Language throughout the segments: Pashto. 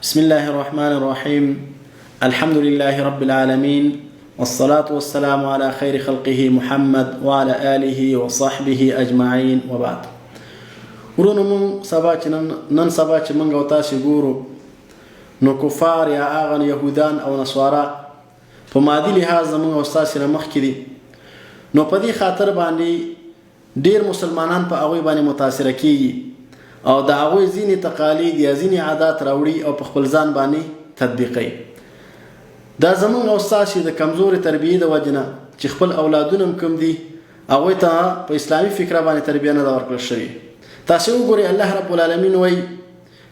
بسم الله الرحمن الرحيم. الحمد لله رب العالمين، والصلاة والسلام على خير خلقه محمد وعلى آله وصحبه أجمعين، وبعد. ورونو من نن سبا چې منګ او تاسو ګورو نو کفار یا اغن يهودان او نصارا په مادي لحاظ زموږ او تاسو نه مخ کړي، نو په دې خاطر باندې ډیر مسلمانان په هغه باندې متاثر کیږي او د هغه ځینی تقالید یا ځینی عادت راوړي او په خپل ځان باندې تطبیقي. دا زموږ او تاسو د کمزوري تربیه د وجنه چې خپل اولادونه کم دي هغه ته په اسلامي فکر باندې تربیه نه ورکړل شوی. تاسو وګورئ الله رب العالمین وای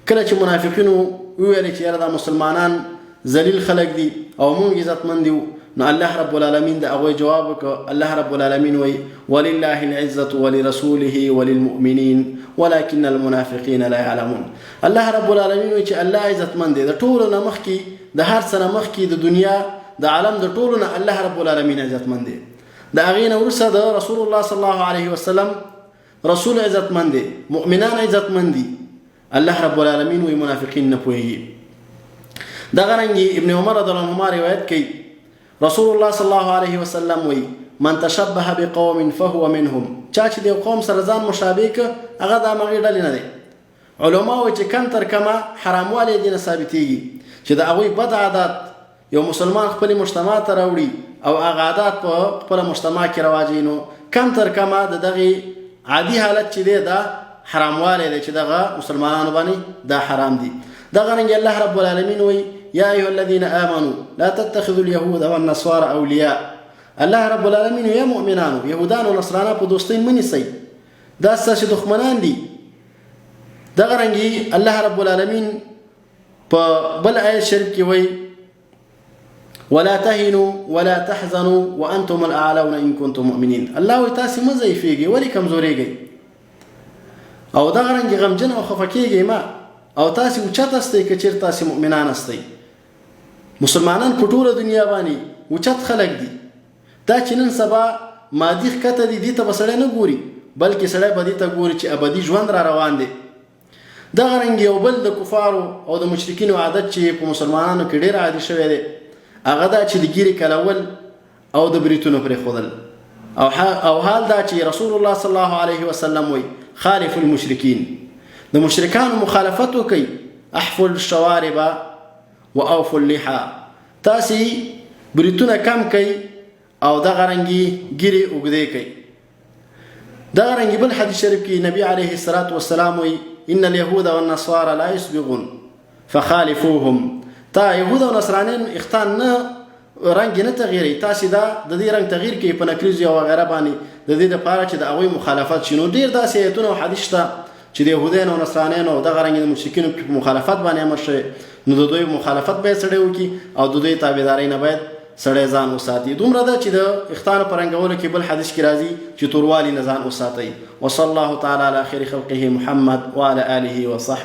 کله چې منافقینو ویل چې یاره دا مسلمانان ذلیل خلق دي او موږ عزتمن دي، نو الله رب العالمین د هغه جواب وکړ. الله رب العالمین وای ولله العزة ولرسوله وللمؤمنين ولكن المنافقين لا يعلمون. الله رب العالمین وای چې الله عزتمن دی د ټولو نه مخکي، د هر څه نه مخکي، د دنیا د عالم د ټولو نه الله رب العالمین عزتمن دی. د هغې نه وروسته د رسول الله صلی الله علیه وسلم رسول عزتمن دی، مؤمنان عزتمن دي. الله رب العالمین وی منافقین نه پوهیږي. دغه رنګې ابن عمر رضی الله عنهما روایت کوي رسول الله صلی الله علیه وسلم وی من تشبه بقوم فهو منهم. چا چې د قوم سره ځان مشابه ک هغه د هغې ډلې نه دی. علما وایي چې کم تر کمه حراموالی دې نه ثابتېږي چې د هغوی بد عادت یو مسلمان خپل مجتمع ته راوړي او هغه عادت په خپله مجتمع کې رواجوي، نو کم تر کمه د دغې عادي حالت چې دی دا حراموالی دی چې دغه مسلمانانو باندې دا حرام دي. دغه رنګ الله رب العالمین وایي یا ایها الذین آمنوا لا تتخذوا اليهود والنصارى اولیاء. الله رب العالمین یا مؤمنانو یهودان او نصرانه په دوستۍ منیسئ، دا ستاسې دښمنان دي. دغه رنګې الله رب العالمین په بل آیت شریف کې وایي ولا تهنوا ولا تحزنوا وانتم الاعلون ان كنتم مؤمنين. الله وایي تاسې مه ضعیفېږئ، ولې کمزورېږئ او دغه رنګې غمجن او خفه کېږئ مه، او تاسې اوچت استئ که چېرې تاسې مؤمنان استئ. مسلمانان په ټوله دنیا باندې اوچت خلک دي. دا چې نن سبا مادي ښکته دي دې ته به سړی نه ګوري، بلکې سړی به دې ته ګوري چې ابدي ژوند را روان دی. دغه رنګ یو بل د کفارو او د مشرکینو عادت چې په مسلمانانو کې ډېر عادي شوی دی هغه دا چې د ګیرې کلول او د بریتونو پرېښودل. او حال دا چې رسول الله صلی الله علیه وسلم وایي خالف المشرکین، د مشرکانو مخالفت وکئ. احفوا الشوارب واوفوا اللحى، تاسې بریتونه کم کوئ او دغه رنګې ګیرې اوږدې کوئ. دغه رنګې بل حدیث شریف کې نبی علیه الصلاة والسلام وایي ان اليهود والنصارى لا يسبغون فخالفوهم. تا یهود او نصرانیان اختان نه رنګ نه تغییروي، تاسې دا د دې رنګ تغییر کوي په نکریزو او وغیره باندې د دې دپاره چې د هغوی مخالفت شي. نو ډېر داسې ایتونه او حدیث شته چې د یهودیانو او نصرانیانو او دغه رنګې د مشرکینو په مخالفت باندې امر شوی، نو د دوی مخالفت باید سړی وکړي او د دوی تابعدارۍ نه باید سړی ځان وساتي. دومره ده چې د اختانو په رنګولو کې بل حدیث کې راځي چې توروالي نه ځان وساتئ. وصلی الله تعالی علی خیر خلقه محمد وعلى آله وصحبه.